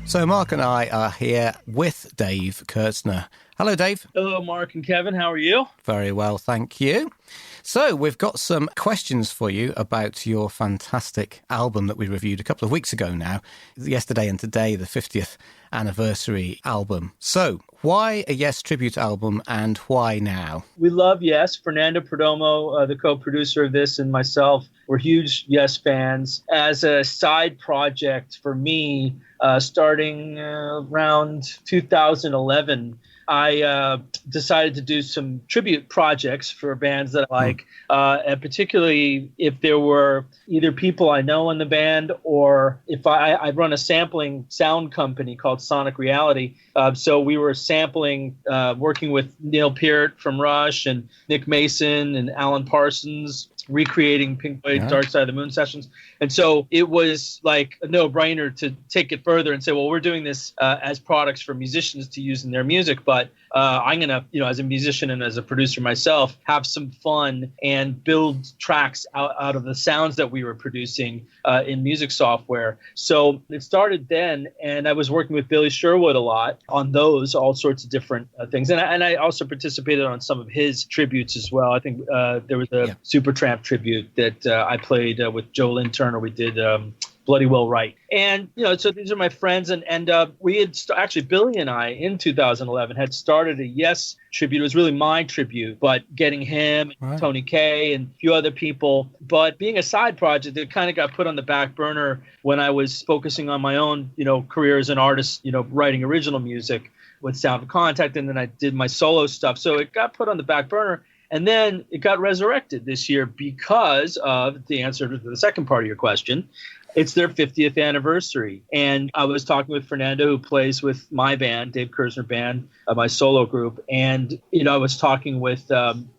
So Mark and I are here with Dave Kerzner. Hello, Dave. Hello, Mark and Kevin. How are you? Very well, thank you. So we've got some questions for you about your fantastic album that we reviewed a couple of weeks ago now. Yesterday and today, the 50th anniversary album. So why a Yes tribute album and why now? We love Yes. Fernando Perdomo, the co-producer of this, and myself, we're huge Yes fans. As a side project for me, starting around 2011, I decided to do some tribute projects for bands that I like, and particularly if there were either people I know in the band or if I run a sampling sound company called Sonic Reality. So we were sampling, working with Neil Peart from Rush and Nick Mason and Alan Parsons, recreating Pink Floyd's Dark Side of the Moon sessions. And so it was like a no-brainer to take it further and say, well, we're doing this as products for musicians to use in their music, but I'm going to, as a musician and as a producer myself, have some fun and build tracks out of the sounds that we were producing in music software. So it started then, and I was working with Billy Sherwood a lot on those, all sorts of different things. And I also participated on some of his tributes as well. I think there was a Supertramp tribute that I played with Joe Lynn Turner. We did Bloody Well Right. And, so these are my friends. And we had actually, Billy and I, in 2011, had started a Yes tribute. It was really my tribute, but getting him, Tony Kaye, and a few other people. But being a side project, it kind of got put on the back burner when I was focusing on my own, career as an artist, writing original music with Sound of Contact. And then I did my solo stuff. So it got put on the back burner. And then it got resurrected this year because of the answer to the second part of your question. It's their 50th anniversary. And I was talking with Fernando, who plays with my band, Dave Kerzner Band, my solo group. And, I was talking with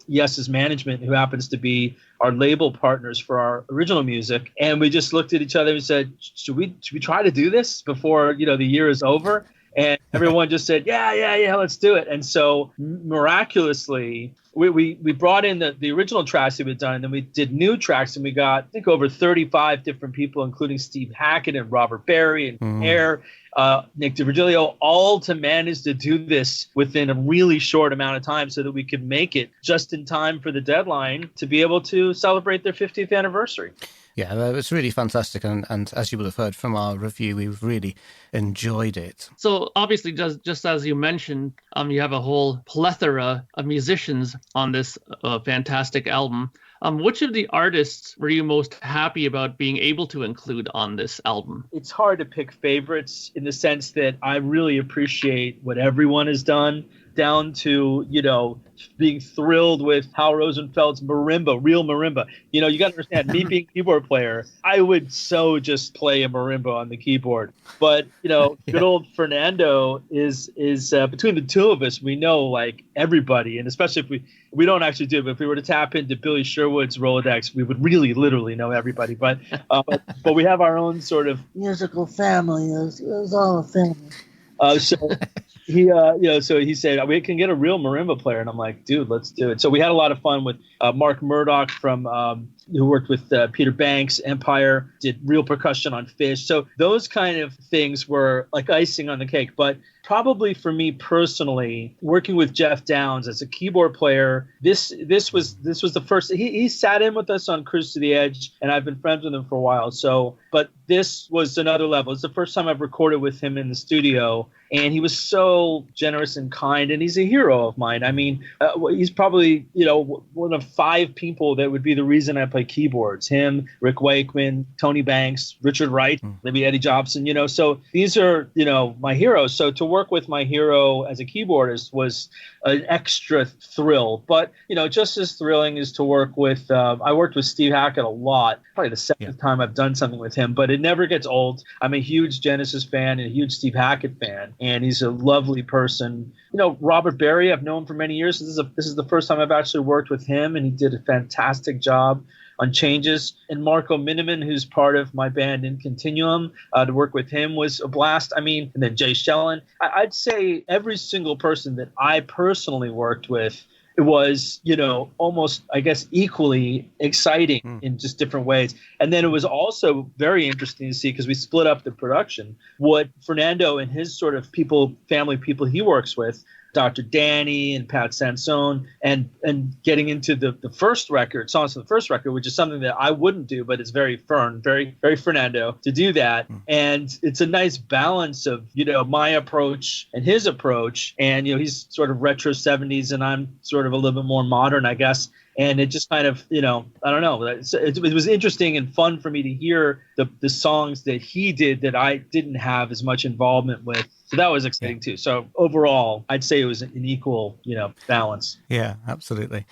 Yes's management, who happens to be our label partners for our original music. And we just looked at each other and said, should we try to do this before, the year is over? And everyone just said, yeah, let's do it. And so miraculously, we brought in the original tracks that we'd done, and then we did new tracks, and we got, I think, over 35 different people, including Steve Hackett and Robert Barry and Air, Nick DiVirgilio, all to manage to do this within a really short amount of time so that we could make it just in time for the deadline to be able to celebrate their 50th anniversary. Yeah, it was really fantastic. And as you would have heard from our review, we've really enjoyed it. So obviously, just as you mentioned, you have a whole plethora of musicians on this fantastic album. Which of the artists were you most happy about being able to include on this album? It's hard to pick favorites in the sense that I really appreciate what everyone has done, down to, being thrilled with Hal Rosenfeld's marimba, real marimba. You got to understand, me being a keyboard player, I would so just play a marimba on the keyboard. But, good old Fernando is between the two of us, we know like everybody. And especially if we don't actually do it, but if we were to tap into Billy Sherwood's Rolodex, we would really literally know everybody. But we have our own sort of musical family. It was all a family. So he said, we can get a real marimba player. And I'm like, dude, let's do it. So we had a lot of fun with Mark Murdoch who worked with Peter Banks, Empire, did real percussion on Fish. So those kind of things were like icing on the cake. But probably for me personally, working with Jeff Downs as a keyboard player, this was the first. He sat in with us on Cruise to the Edge, and I've been friends with him for a while. But this was another level. It's the first time I've recorded with him in the studio, and he was so generous and kind, and he's a hero of mine. I mean, he's probably one of 5 people that would be the reason I play keyboards. Him, Rick Wakeman, Tony Banks, Richard Wright, maybe Eddie Jobson. So these are my heroes. So to work with my hero as a keyboardist was an extra thrill. But just as thrilling is to work with. I worked with Steve Hackett a lot. Probably the 7th time I've done something with him, but it never gets old. I'm a huge Genesis fan and a huge Steve Hackett fan, and he's a lovely person. Robert Barry, I've known for many years. This is the first time I've actually worked with him, and he did a fantastic job on Changes. And Marco Miniman, who's part of my band in Continuum, to work with him was a blast. I mean, and then Jay Shellen. I'd say every single person that I personally worked with was, almost, I guess, equally exciting in just different ways. And then it was also very interesting to see, because we split up the production, what Fernando and his sort of family people he works with, Dr. Danny and Pat Sansone, and getting into the first record, songs from the first record, which is something that I wouldn't do, but it's very very Fernando to do that. And it's a nice balance of, my approach and his approach. And, he's sort of retro 70s and I'm sort of a little bit more modern, I guess. And it just kind of, I don't know. It was interesting and fun for me to hear the songs that he did that I didn't have as much involvement with. So that was exciting too. So overall, I'd say it was an equal, balance. Yeah, absolutely.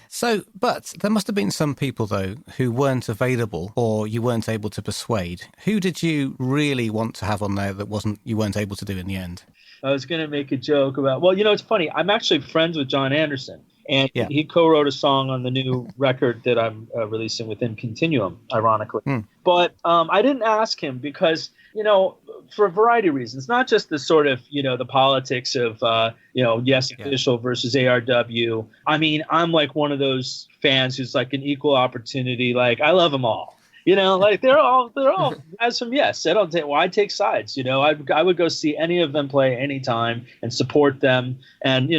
So, but there must have been some people, though, who weren't available or you weren't able to persuade. Who did you really want to have on there that you weren't able to do in the end? I was going to make a joke about, well, it's funny. I'm actually friends with John Anderson. And he co-wrote a song on the new record that I'm releasing within Continuum, ironically. But I didn't ask him because, for a variety of reasons, not just the sort of, the politics of, official versus ARW. I mean, I'm like one of those fans who's like an equal opportunity. Like, I love them all. Like they're all guys from Yes. I take sides. I would go see any of them play anytime and support them. And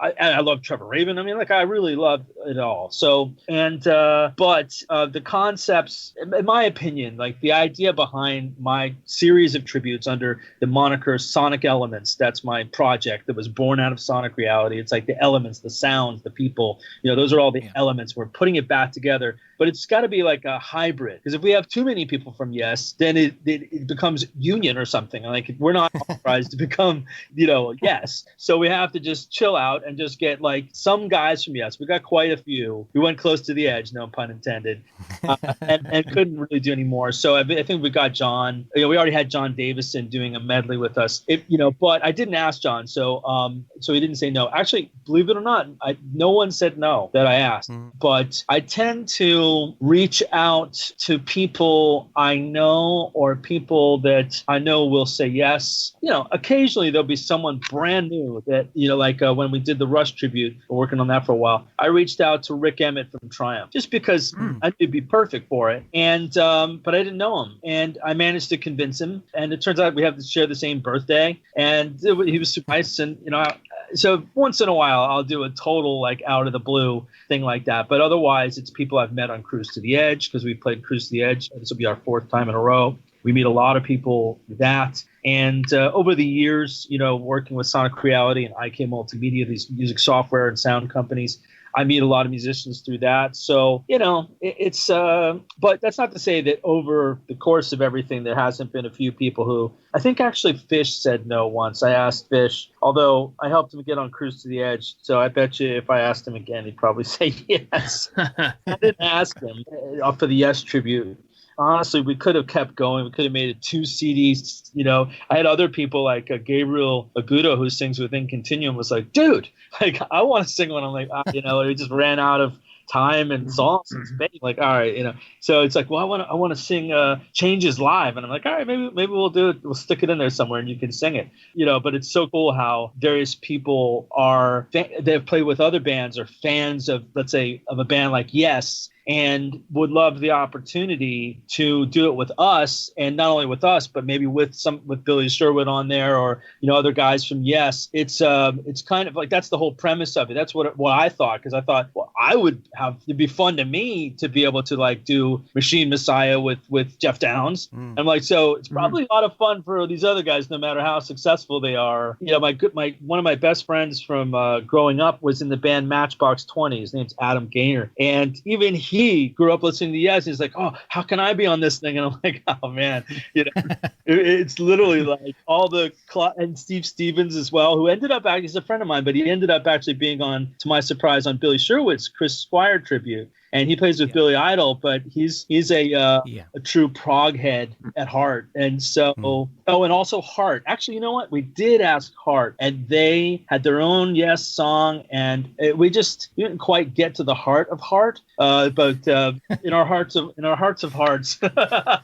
I love Trevor Rabin. I mean, like I really love it all. So but the concepts, in my opinion, like the idea behind my series of tributes under the moniker Sonic Elements. That's my project that was born out of Sonic Reality. It's like the elements, the sounds, the people. Those are all the elements. We're putting it back together. But it's got to be like a hybrid, because if we have too many people from Yes, then it becomes Union or something. Like we're not authorized to become, Yes. So we have to just chill out and just get like some guys from Yes. We got quite a few. We went close to the edge, no pun intended, and couldn't really do any more. So I think we got John. We already had John Davison doing a medley with us. But I didn't ask John, so he didn't say no. Actually, believe it or not, no one said no that I asked. But I tend to reach out to people I know or people that I know will say yes. Occasionally there'll be someone brand new that, like when we did the Rush tribute, we're working on that for a while. I reached out to Rick Emmett from Triumph just because I knew he'd be perfect for it. And, but I didn't know him, and I managed to convince him. And it turns out we have to share the same birthday, and he was super nice. And, so once in a while I'll do a total like out of the blue thing like that. But otherwise it's people I've met on Cruise to the Edge, because we played Cruise to the Edge. This will be our 4th time in a row. We meet a lot of people with that. And over the years, working with Sonic Reality and IK Multimedia, these music software and sound companies, I meet a lot of musicians through that. So, it's but that's not to say that over the course of everything, there hasn't been a few people who, I think actually Fish said no once. I asked Fish, although I helped him get on Cruise to the Edge. So I bet you if I asked him again, he'd probably say yes. I didn't ask him for the Yes tribute. Honestly, we could have kept going. We could have made it 2 CDs. I had other people like Gabriel Agudo, who sings within Continuum, was like, dude, like I want to sing one. I'm like, we just ran out of time and songs and space. Like, all right, So it's like, well, I want to sing Changes Live, and I'm like, all right, maybe we'll do it. We'll stick it in there somewhere, and you can sing it. But it's so cool how various people they've played with other bands or fans of, let's say, of a band like Yes, and would love the opportunity to do it with us, and not only with us, but maybe with Billy Sherwood on there, or other guys from Yes. It's kind of like that's the whole premise of it. That's what I thought, because I thought, well, it'd be fun to me to be able to like do Machine Messiah with Jeff Downs. I'm like, so it's probably a lot of fun for these other guys, no matter how successful they are. One of my best friends from growing up was in the band Matchbox 20. His name's Adam Gaynor, and even he grew up listening to Yes. He's like, oh, how can I be on this thing? And I'm like, oh man, it's literally like all and Steve Stevens as well, who ended up he's a friend of mine, but he ended up actually being on, to my surprise, on Billy Sherwood's Chris Squire tribute. and he plays with Billy Idol, but he's a true prog head at heart. And so, and also Heart. Actually, you know what? We did ask Heart, and they had their own Yes song, and we didn't quite get to the heart of Heart, but in our hearts of hearts, that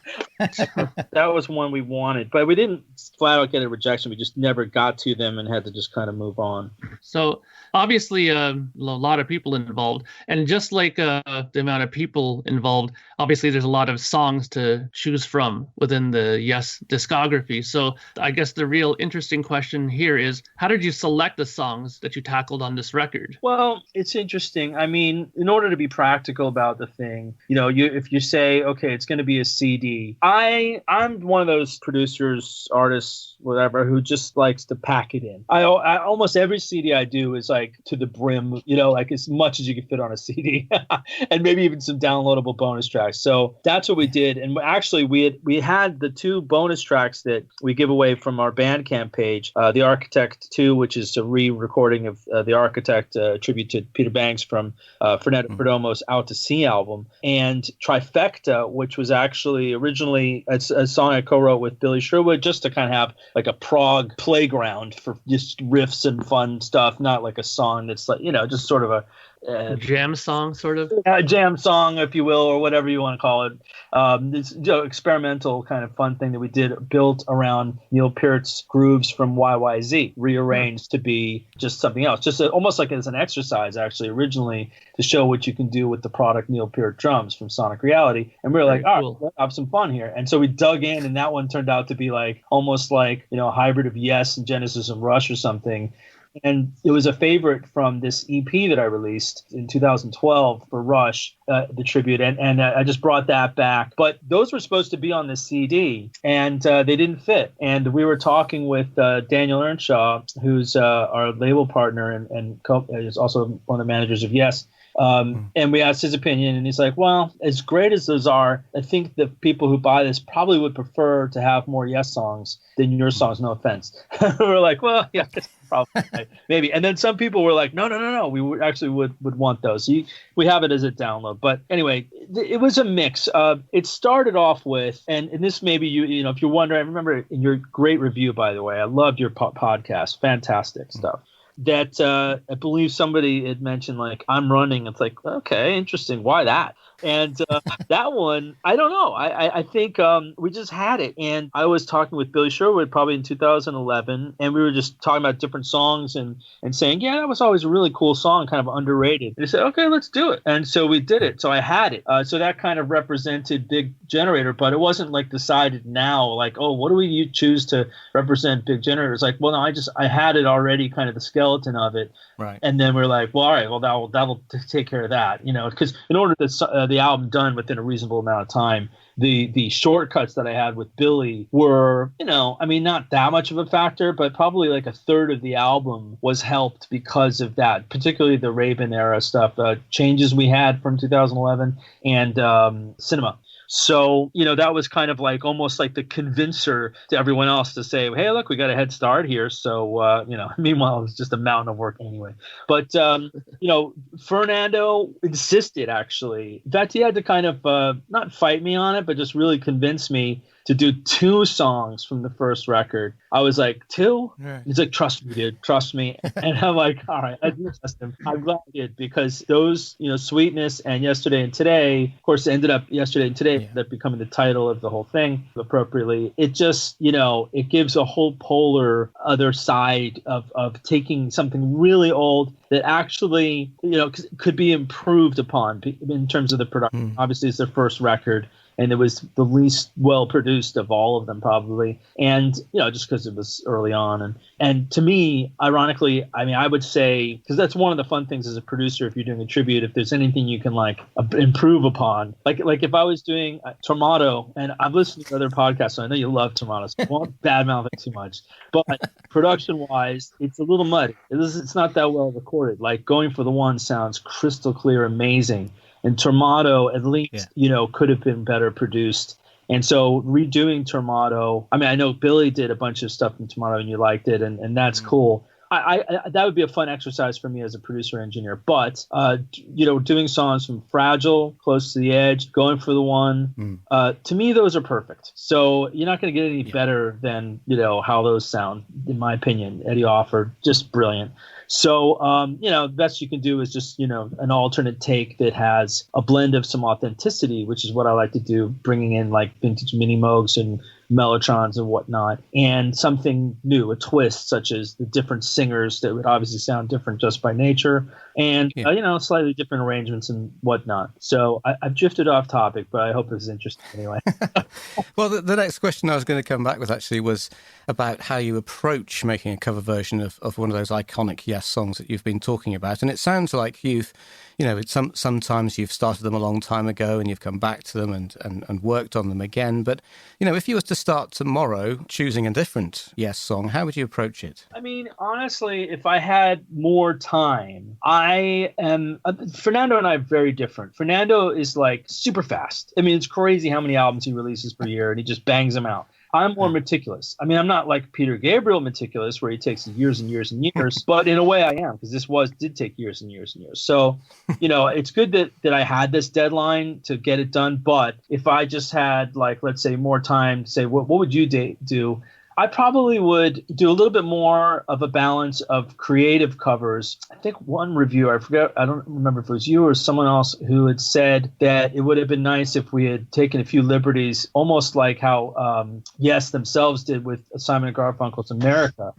was one we wanted, but we didn't flat out get a rejection. We just never got to them and had to just kind of move on. So obviously a lot of people involved, and just like the amount of people involved, obviously there's a lot of songs to choose from within the Yes discography. So I guess the real interesting question here is, how did you select the songs that you tackled on this record? Well, it's interesting. I mean, in order to be practical about the thing, if you say, okay, it's going to be a CD, I'm one of those producers, artists, whatever, who just likes to pack it in. I almost every CD I do is like to the brim, like as much as you can fit on a CD, and maybe even some downloadable bonus tracks. So that's what we did. And actually, we had the 2 bonus tracks that we give away from our Bandcamp page, The Architect 2, which is a re-recording of The Architect, tribute to Peter Banks from Fernando Perdomo's Out to Sea album, and Trifecta, which was actually originally a song I co-wrote with Billy Sherwood, just to kind of have like a prog playground for just riffs and fun stuff, not like a song that's like, just sort of a jam song, sort of a jam song, if you will, or whatever you want to call it. This experimental kind of fun thing that we did, built around Neil Peart's grooves from YYZ, rearranged to be just something else, just almost like as an exercise, actually, originally, to show what you can do with the product Neil Peart drums from Sonic Reality. And we were like, all right, let's have some fun here. And so we dug in, and that one turned out to be like almost like a hybrid of Yes and Genesis and Rush or something. And it was a favorite from this EP that I released in 2012 for Rush, the tribute. And I just brought that back. But those were supposed to be on the CD, and they didn't fit. And we were talking with Daniel Earnshaw, who's our label partner and is also one of the managers of Yes. And we asked his opinion, and he's like, well, as great as those are, I think the people who buy this probably would prefer to have more Yes songs than your songs, no offense. We're like, well, yeah, probably, maybe. And then some people were like, no, we would want those. So we have it as a download. But anyway, it was a mix. It started off with, and this maybe if you're wondering, I remember in your great review, by the way, I loved your podcast, fantastic stuff. That I believe somebody had mentioned, like, I'm running. It's like, okay, interesting. Why that? And that one, I don't know. I think we just had it. And I was talking with Billy Sherwood probably in 2011, and we were just talking about different songs and saying, yeah, that was always a really cool song, kind of underrated. And he said, okay, let's do it. And so we did it. So I had it. So that kind of represented Big Generator, but it wasn't like decided now, like, oh, what do we choose to represent Big Generator? It's like, well, no, I had it already, kind of the skeleton of it. Right. And then we're like, well, all right, well, that'll take care of that, because in order to the album done within a reasonable amount of time, the shortcuts that I had with Billy were, not that much of a factor, but probably like a third of the album was helped because of that, particularly the Raven era stuff, changes we had from 2011 and Cinema. So, that was kind of like almost like the convincer to everyone else to say, hey, look, we got a head start here. So, meanwhile, it was just a mountain of work anyway. But, Fernando insisted, actually. In fact, he had to kind of not fight me on it, but just really convince me to do 2 songs from the first record. I was like, 2? Right. He's like, trust me, dude, trust me. And I'm like, all right, I do trust him. I'm glad I did, because those, Sweetness and Yesterday and Today, of course, ended up Yesterday and Today, that becoming the title of the whole thing appropriately. It just, it gives a whole polar other side of taking something really old that actually, could be improved upon in terms of the production. Obviously, it's their first record, and it was the least well produced of all of them, probably. And, just because it was early on. And to me, ironically, I would say, because that's one of the fun things as a producer, if you're doing a tribute, if there's anything you can improve upon, like if I was doing Tormato, and I've listened to other podcasts, so I know you love Tormato, so I won't badmouth it too much. But production wise, it's a little muddy. It's not that well recorded. Like Going for the One sounds crystal clear, amazing. And Tormato, at least, could have been better produced. And so redoing Tormato, I know Billy did a bunch of stuff in Tormato and you liked it, and that's cool. I that would be a fun exercise for me as a producer engineer. But doing songs from Fragile, Close to the Edge, Going for the One, to me those are perfect. So you're not going to get any better than how those sound, in my opinion. Eddie Offer, just brilliant. So, the best you can do is just, an alternate take that has a blend of some authenticity, which is what I like to do, bringing in like vintage mini Moogs and Mellotrons and whatnot, and something new, a twist, such as the different singers that would obviously sound different just by nature, and slightly different arrangements and whatnot. So I've drifted off topic, but I hope it was interesting anyway. Well, the next question I was going to come back with actually was about how you approach making a cover version of one of those iconic Yes songs that you've been talking about, and it sounds like you've sometimes you've started them a long time ago and you've come back to them and worked on them again. But, if you was to start tomorrow choosing a different Yes song, how would you approach it? I mean, honestly, if I had more time, Fernando and I are very different. Fernando is like super fast. I mean, it's crazy how many albums he releases per year and he just bangs them out. I'm more meticulous. I mean, I'm not like Peter Gabriel meticulous, where he takes years and years and years, but in a way I am, because this did take years and years and years. So, it's good that I had this deadline to get it done. But if I just had, like, let's say more time to say, what would you do? I probably would do a little bit more of a balance of creative covers. I think one reviewer, I don't remember if it was you or someone else, who had said that it would have been nice if we had taken a few liberties, almost like how Yes themselves did with Simon & Garfunkel's America.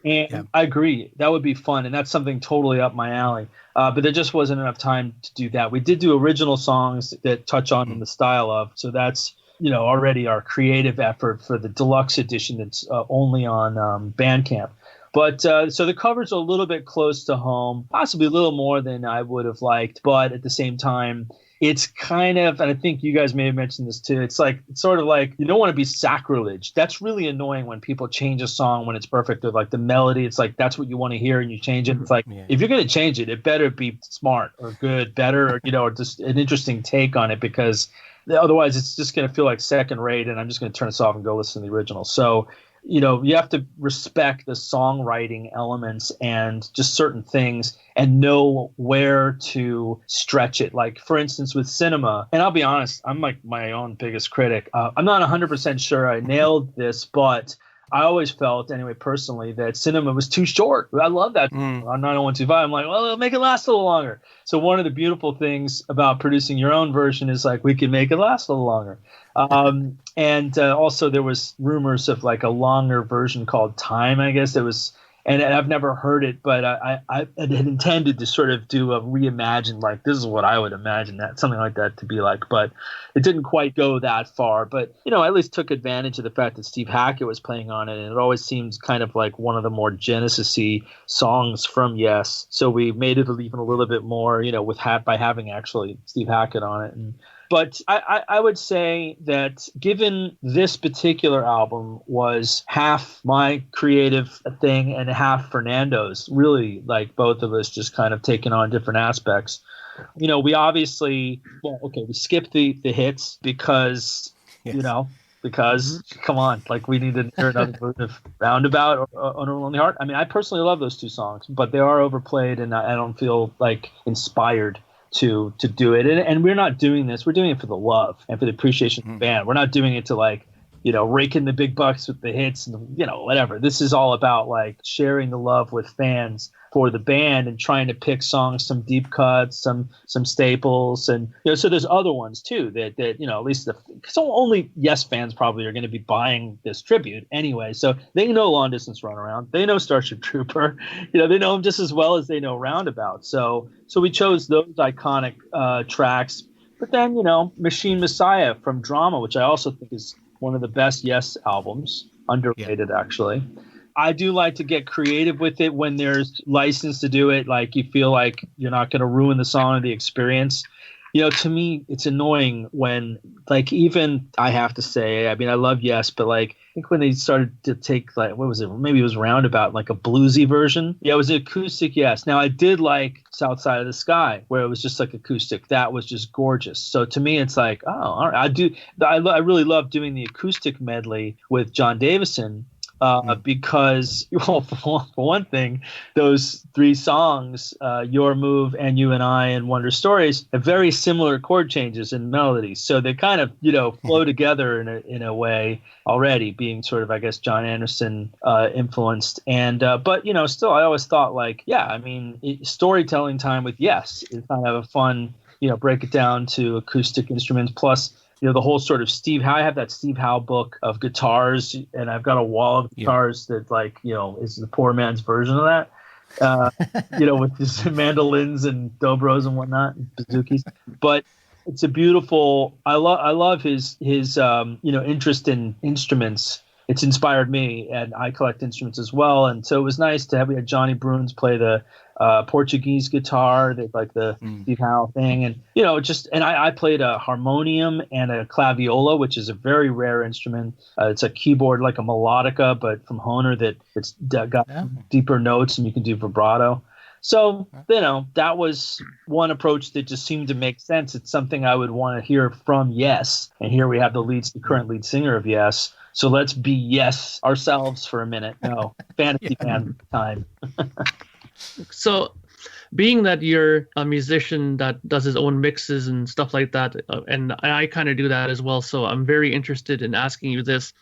And I agree. That would be fun. And that's something totally up my alley. But there just wasn't enough time to do that. We did do original songs that touch on in the style of. So that's already our creative effort for the deluxe edition that's only on Bandcamp. But so the cover's are a little bit close to home, possibly a little more than I would have liked. But at the same time, it's kind of, and I think you guys may have mentioned this too, it's sort of like you don't want to be sacrilege. That's really annoying when people change a song when it's perfect, or like the melody, it's like that's what you want to hear and you change it. It's like, if you're going to change it, it better be smart or good, better, or just an interesting take on it, because otherwise it's just going to feel like second rate and I'm just going to turn this off and go listen to the original. So, you have to respect the songwriting elements and just certain things and know where to stretch it. Like, for instance, with Cinema, and I'll be honest, I'm like my own biggest critic. I'm not 100% sure I nailed this, but I always felt, anyway, personally, that Cinema was too short. I love that on 90125. I'm like, well, make it last a little longer. So one of the beautiful things about producing your own version is like we can make it last a little longer. And also there was rumors of like a longer version called Time, I guess it was. And I've never heard it, but I had intended to sort of do a reimagined, like, this is what I would imagine that, something like that to be like. But it didn't quite go that far. But, I at least took advantage of the fact that Steve Hackett was playing on it. And it always seems kind of like one of the more Genesis-y songs from Yes. So we made it even a little bit more, by having actually Steve Hackett on it. But I would say that given this particular album was half my creative thing and half Fernando's, really, like both of us just kind of taking on different aspects. We obviously, we skipped the hits because, because come on, like we need to hear another version of Roundabout or On a Lonely Heart. I mean, I personally love those two songs, but they are overplayed and I don't feel like inspired to do it. And we're not doing this. We're doing it for the love and for the appreciation of the band. We're not doing it to like, rake in the big bucks with the hits and, whatever. This is all about like sharing the love with fans for the band and trying to pick songs, some deep cuts, some staples. And, so there's other ones too that at least so only Yes fans probably are going to be buying this tribute anyway. So they know Long Distance Runaround. They know Starship Trooper. They know them just as well as they know Roundabout. So we chose those iconic tracks. But then, Machine Messiah from Drama, which I also think is one of the best Yes albums, underrated actually. I do like to get creative with it when there's license to do it. Like you feel like you're not going to ruin the song or the experience. To me, it's annoying when, like, even I have to say, I mean, I love Yes, but like, I think when they started to take, like, what was it? Maybe it was Roundabout, like a bluesy version. Yeah, it was acoustic Yes. Now, I did like South Side of the Sky, where it was just like acoustic. That was just gorgeous. So to me, it's like, oh, all right. I really love doing the acoustic medley with John Davison. because, well, for one thing, those three songs, Your Move and You and I and Wonder Stories, have very similar chord changes and melodies. So they kind of, flow together in a way already, being sort of, I guess, John Anderson influenced. And but, still, I always thought storytelling time with Yes is kind of a fun, break it down to acoustic instruments. Plus, the whole sort of Steve Howe. I have that Steve Howe book of guitars, and I've got a wall of guitars that, is the poor man's version of that. With his mandolins and dobros and whatnot, and bazookas. But it's a beautiful. I love his interest in instruments. It's inspired me, and I collect instruments as well. And so it was nice to have. We had Johnny Bruns play the Portuguese guitar, the Steve Howe thing, and I played a harmonium and a claviola, which is a very rare instrument. It's a keyboard like a melodica, but from Hohner it's got deeper notes, and you can do vibrato. So that was one approach that just seemed to make sense. It's something I would want to hear from Yes, and here we have the current lead singer of Yes. So let's be Yes ourselves for a minute. No, fantasy band time. So, being that you're a musician that does his own mixes and stuff like that, and I kind of do that as well, so I'm very interested in asking you this.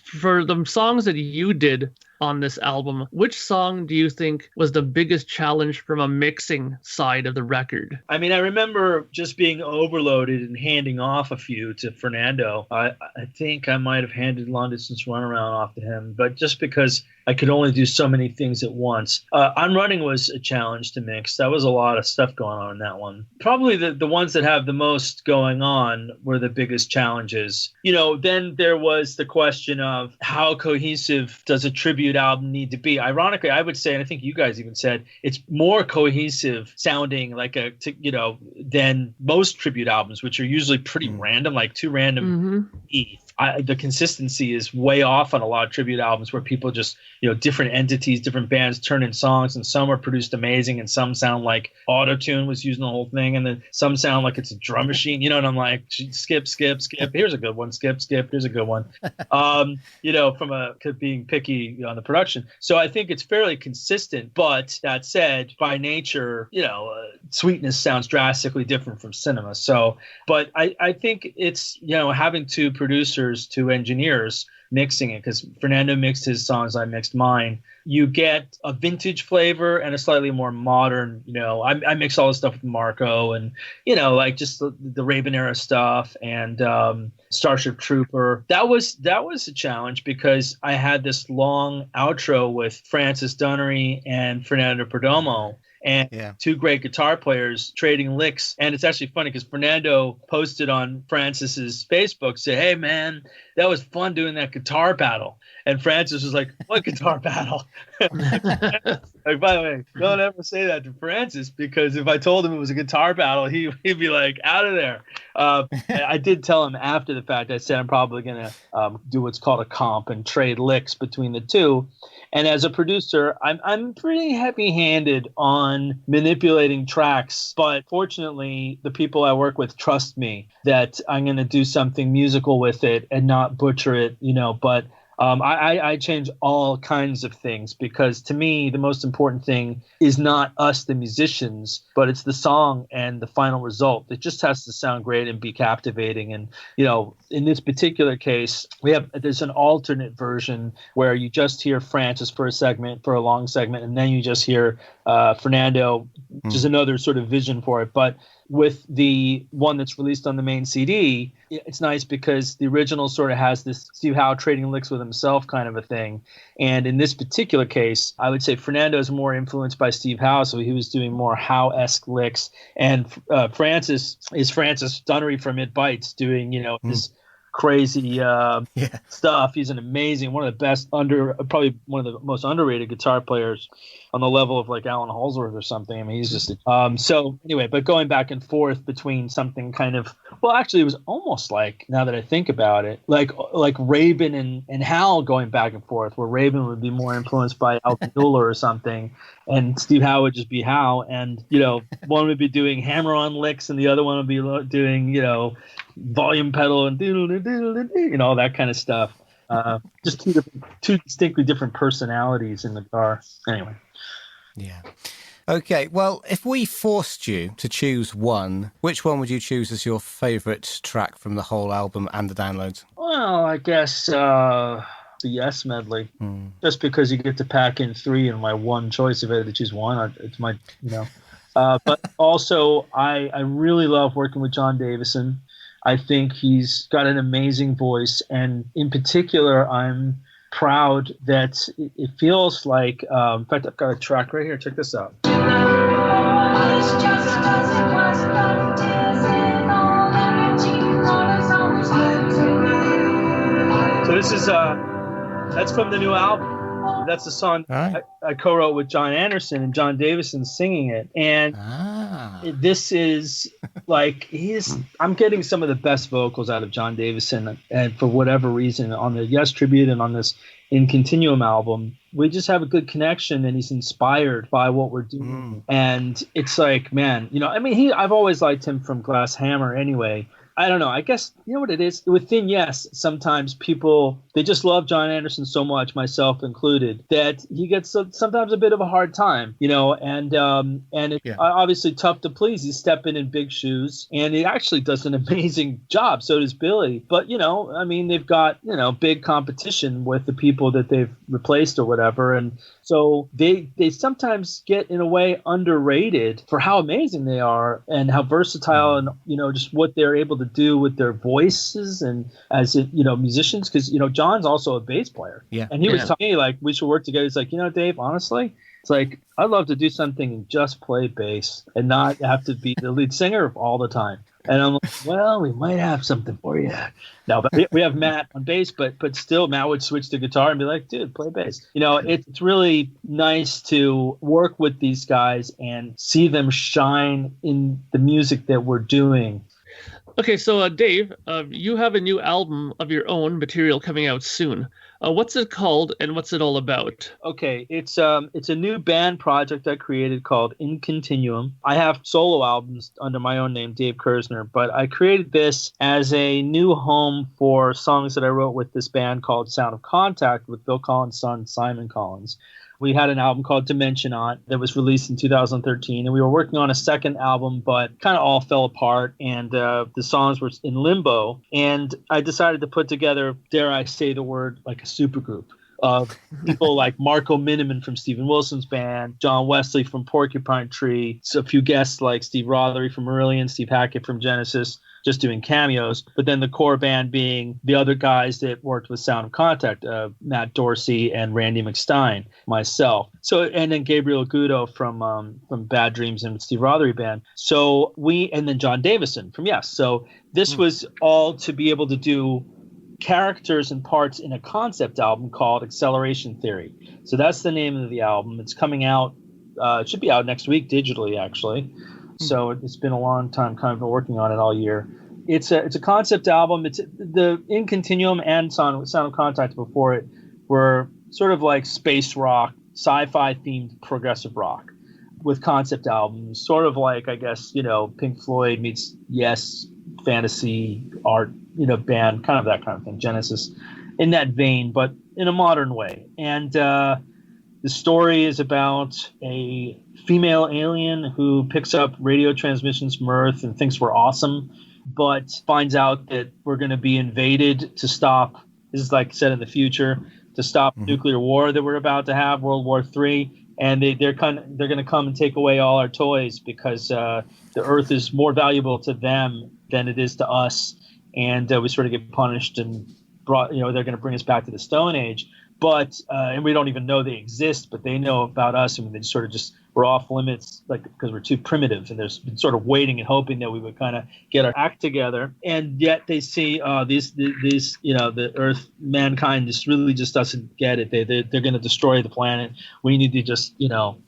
For the songs that you did on this album, which song do you think was the biggest challenge from a mixing side of the record? I mean, I remember just being overloaded and handing off a few to Fernando. I think I might have handed Long Distance Runaround off to him, but just because I could only do so many things at once. On Running was a challenge to mix. That was a lot of stuff going on in that one. Probably the ones that have the most going on were the biggest challenges. Then there was the question of how cohesive does a tribute album need to be? Ironically, I would say, and I think you guys even said, it's more cohesive sounding than most tribute albums, which are usually pretty random, like too random. The consistency is way off on a lot of tribute albums where people just, different entities, different bands turn in songs, and some are produced amazing, and some sound like auto-tune was using the whole thing, and then some sound like it's a drum machine, and I'm like, skip, here's a good one, skip, here's a good one, from being picky on the production. So I think it's fairly consistent, but that said, by nature, Sweetness sounds drastically different from Cinema. So, but I think it's, having two producers, two engineers mixing it, because Fernando mixed his songs, I mixed mine. You get a vintage flavor and a slightly more modern, I mix all this stuff with Marco and, just the Raven era stuff and Starship Trooper. That was a challenge because I had this long outro with Francis Dunnery and Fernando Perdomo. And two great guitar players trading licks. And it's actually funny because Fernando posted on Francis's Facebook, said, "Hey, man, that was fun doing that guitar battle." And Francis was like, "What guitar battle?" Like, by the way, don't ever say that to Francis, because if I told him it was a guitar battle, he'd be like, out of there. I did tell him after the fact, I said I'm probably going to do what's called a comp and trade licks between the two. And as a producer, I'm pretty heavy-handed on manipulating tracks, but fortunately, the people I work with trust me that I'm going to do something musical with it and not butcher it, but I change all kinds of things, because to me, the most important thing is not us, the musicians, but it's the song and the final result. It just has to sound great and be captivating. And, in this particular case, there's an alternate version where you just hear Francis for a long segment, and then you just hear Fernando, just another sort of vision for it. But with the one that's released on the main CD, it's nice because the original sort of has this Steve Howe trading licks with himself kind of a thing. And in this particular case, I would say Fernando is more influenced by Steve Howe, so he was doing more Howe-esque licks. And Francis is Francis Dunnery from It Bites doing, his crazy stuff. He's an amazing, one of the best probably one of the most underrated guitar players on the level of like Alan Holdsworth or something. I mean, he's just so anyway, but going back and forth between something kind of, well, actually it was almost like, now that I think about it, like Rabin and Hal going back and forth, where Rabin would be more influenced by Alton Mueller or something, and Steve Howe would just be Howe, and one would be doing hammer-on licks and the other one would be doing volume pedal and all that kind of stuff. Just two distinctly different personalities in the guitar. Anyway. Yeah. Okay, well, if we forced you to choose one, which one would you choose as your favourite track from the whole album and the downloads? Well, I guess the Yes medley. Just because you get to pack in three and my one choice, if I had to choose one, it's my, but also I really love working with John Davison. I think he's got an amazing voice, and in particular, I'm proud that it feels like, in fact, I've got a track right here. Check this out. So this is that's from the new album. That's the song I co-wrote with John Anderson, and John Davison singing it. And this is like, I'm getting some of the best vocals out of John Davison, and for whatever reason, on the Yes tribute and on this In Continuum album, we just have a good connection, and he's inspired by what we're doing. And it's like, man, I've always liked him from Glass Hammer anyway. I don't know. I guess, you know what it is? Within Yes, sometimes people, they just love John Anderson so much, myself included, that he gets sometimes a bit of a hard time, and it's obviously tough to please. He's stepping in big shoes, and he actually does an amazing job. So does Billy. But, they've got, big competition with the people that they've replaced or whatever. And so they sometimes get, in a way, underrated for how amazing they are and how versatile and, just what they're able to do with their voices and as musicians, because John's also a bass player, and he was telling me, like, we should work together. He's like, Dave, honestly, it's like, I'd love to do something and just play bass and not have to be the lead singer all the time. And I'm like, well, we might have something for you. No, but we have Matt on bass, but still Matt would switch to guitar and be like, dude, play bass. It's really nice to work with these guys and see them shine in the music that we're doing. Okay, so Dave, you have a new album of your own material coming out soon. What's it called and what's it all about? Okay, it's a new band project I created called In Continuum. I have solo albums under my own name, Dave Kerzner, but I created this as a new home for songs that I wrote with this band called Sound of Contact with Bill Collins' son, Simon Collins. We had an album called Dimension on that was released in 2013, and we were working on a second album, but kind of all fell apart, and the songs were in limbo. And I decided to put together, dare I say the word, like a supergroup of people like Marco Miniman from Steven Wilson's band, John Wesley from Porcupine Tree, so a few guests like Steve Rothery from Marillion, Steve Hackett from Genesis, just doing cameos, but then the core band being the other guys that worked with Sound of Contact, Matt Dorsey and Randy McStein, myself. So, and then Gabriel Agudo from Bad Dreams and Steve Rothery band. So and then John Davison from Yes. So this was all to be able to do characters and parts in a concept album called Acceleration Theory. So that's the name of the album. It's coming out, it should be out next week digitally, actually. So it's been a long time, kind of been working on it all year. It's a concept album. It's the In Continuum and Sound of Contact before it were sort of like space rock, sci-fi themed progressive rock with concept albums, sort of like, I guess, Pink Floyd meets Yes, fantasy art, band, kind of that kind of thing, Genesis, in that vein, but in a modern way. And the story is about a female alien who picks up radio transmissions from Earth and thinks we're awesome, but finds out that we're going to be invaded to stop, this is like said in the future, to stop nuclear war that we're about to have, World War III. And they're going to come and take away all our toys because the Earth is more valuable to them than it is to us. And we sort of get punished and brought, they're going to bring us back to the Stone Age. But and we don't even know they exist, but they know about us, and they sort of just we're off limits, like because we're too primitive. And there's been sort of waiting and hoping that we would kind of get our act together. And yet they see these the Earth, mankind just really just doesn't get it. They're going to destroy the planet. We need to just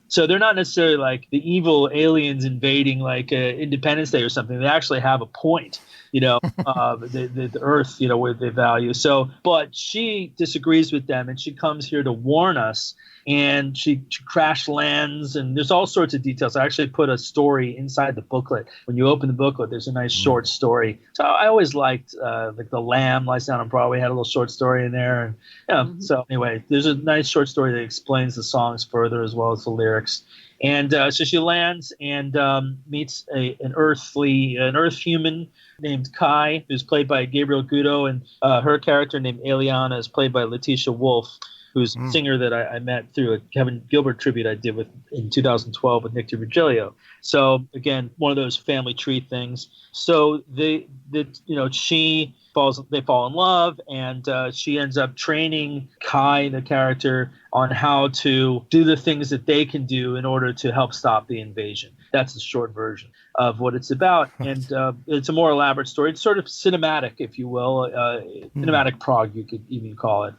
So they're not necessarily like the evil aliens invading like Independence Day or something. They actually have a point. The Earth, where they value. So, but she disagrees with them, and she comes here to warn us. And she crash lands, and there's all sorts of details. I actually put a story inside the booklet. When you open the booklet, there's a nice short story. So I always liked like The Lamb Lies Down on Broadway had a little short story in there. And so anyway, there's a nice short story that explains the songs further as well as the lyrics. And so she lands and meets an Earth human named Kai, who's played by Gabriel Gudo, and her character named Eliana is played by Letitia Wolf, who's a singer that I met through a Kevin Gilbert tribute I did in 2012 with Nick DiVirgilio. So again, one of those family tree things. So they fall in love, and she ends up training Kai, the character, on how to do the things that they can do in order to help stop the invasion. That's the short version of what it's about. And it's a more elaborate story. It's sort of cinematic, if you will, cinematic prog, you could even call it.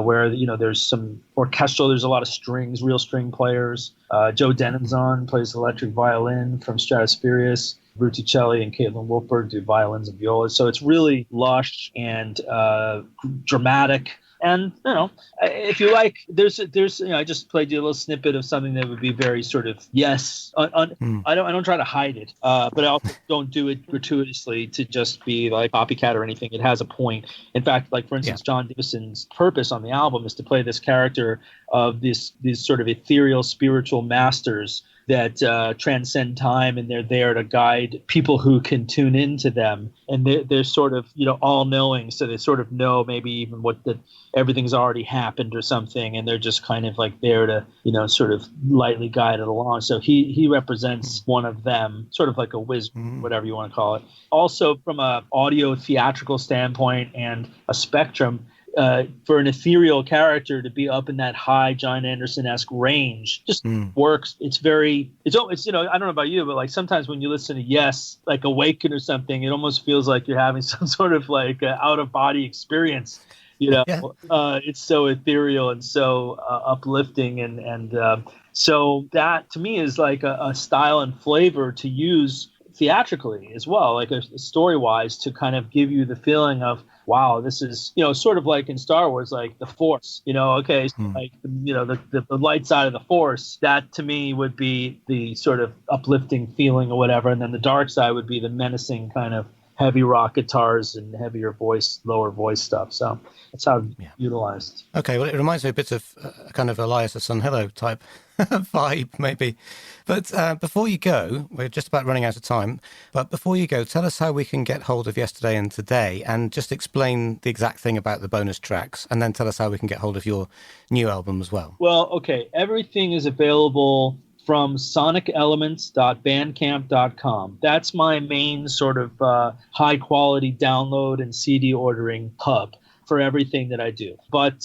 Where there's some orchestral, there's a lot of strings, real string players. Joe Denham's plays electric violin from Stratospherius. Bruticelli and Caitlin Wolfberg do violins and violas. So it's really lush and dramatic. And if you like, there's I just played you a little snippet of something that would be very sort of I don't try to hide it, but I also don't do it gratuitously to just be like copycat or anything. It has a point. In fact, like for instance, John Davison's purpose on the album is to play this character of these sort of ethereal spiritual masters that transcend time, and they're there to guide people who can tune into them. And they're sort of, all knowing. So they sort of know maybe even everything's already happened or something. And they're just kind of like there to, sort of lightly guide it along. So he represents one of them, sort of like a wizard, whatever you want to call it. Also from a audio theatrical standpoint and a spectrum, for an ethereal character to be up in that high John Anderson-esque range just works. It's I don't know about you, but like sometimes when you listen to Yes, like Awaken or something, it almost feels like you're having some sort of like out of body experience. It's so ethereal and so uplifting, and so that to me is like a style and flavor to use theatrically as well, like a story-wise, to kind of give you the feeling of, wow, this is, sort of like in Star Wars, like the Force, okay, so like, the light side of the Force, that to me would be the sort of uplifting feeling or whatever. And then the dark side would be the menacing kind of heavy rock guitars and heavier voice, lower voice stuff. So that's how it's utilized. Okay, well, it reminds me a bit of kind of Elias of Sun Hello type vibe, maybe. But before you go, we're just about running out of time, but before you go, tell us how we can get hold of Yesterday and Today, and just explain the exact thing about the bonus tracks, and then tell us how we can get hold of your new album as well. Well, okay, everything is available from sonicelements.bandcamp.com. That's my main sort of high quality download and CD ordering hub for everything that I do. But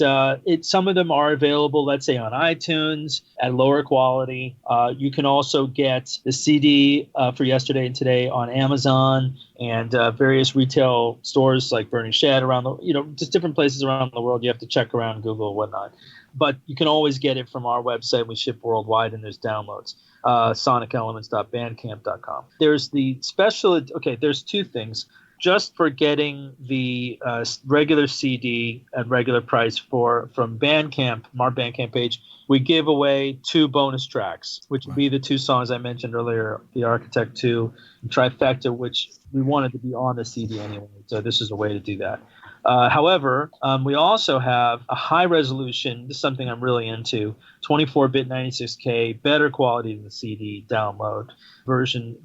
some of them are available, let's say, on iTunes at lower quality. You can also get the CD for Yesterday and Today on Amazon and various retail stores like Burning Shed around just different places around the world. You have to check around Google and whatnot. But you can always get it from our website. We ship worldwide, and there's downloads. sonicelements.bandcamp.com. There's the special. Okay, there's two things. Just for getting the regular CD at regular price from Bandcamp, from our Bandcamp page, we give away 2 bonus tracks, which would be the 2 songs I mentioned earlier, The Architect 2 and Trifecta, which we wanted to be on the CD anyway. So this is a way to do that. However, we also have a high resolution, this is something I'm really into, 24-bit 96K, better quality than the CD download version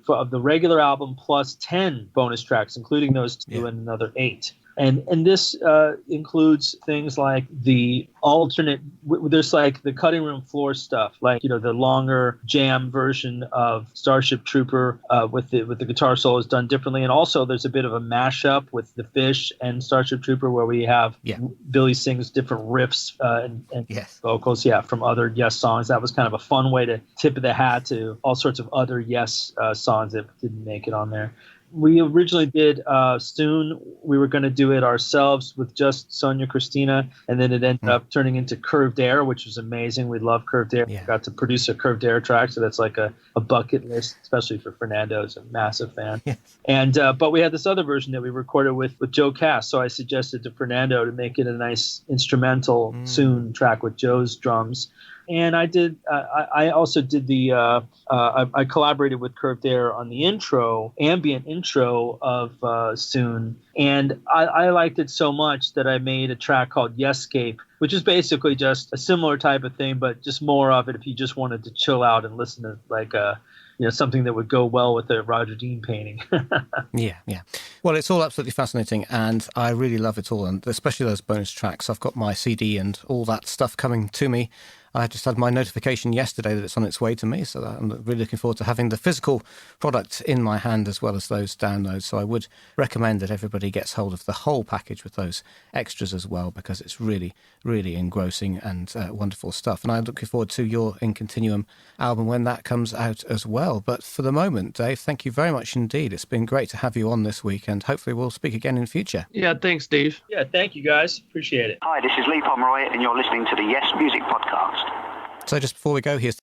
of the regular album plus 10 bonus tracks, including those 2 and another 8. And this includes things like the alternate, there's like the cutting room floor stuff, like, the longer jam version of Starship Trooper with the guitar solos done differently. And also there's a bit of a mashup with The Fish and Starship Trooper where we have Billy sings different riffs and vocals, from other Yes songs. That was kind of a fun way to tip of the hat to all sorts of other Yes songs that didn't make it on there. We originally did Soon. We were going to do it ourselves with just Sonia Christina, and then it ended up turning into Curved Air, which was amazing. We love Curved Air. Yeah. We got to produce a Curved Air track, so that's like a bucket list, especially for Fernando, who's a massive fan. Yes. And but we had this other version that we recorded with Joe Cass, so I suggested to Fernando to make it a nice instrumental Soon track with Joe's drums. And I did. I also did the. I collaborated with Curved Air on the ambient intro of Soon, and I liked it so much that I made a track called Yescape, which is basically just a similar type of thing, but just more of it if you just wanted to chill out and listen to like something that would go well with a Roger Dean painting. Yeah. Well, it's all absolutely fascinating, and I really love it all, and especially those bonus tracks. I've got my CD and all that stuff coming to me. I just had my notification yesterday that it's on its way to me, so I'm really looking forward to having the physical product in my hand as well as those downloads. So I would recommend that everybody gets hold of the whole package with those extras as well, because it's really, really engrossing and wonderful stuff. And I'm looking forward to your In Continuum album when that comes out as well. But for the moment, Dave, thank you very much indeed. It's been great to have you on this week, and hopefully we'll speak again in future. Yeah, thanks, Dave. Yeah, thank you guys. Appreciate it. Hi, this is Lee Pomeroy, and you're listening to the Yes Music Podcast. So just before we go, here's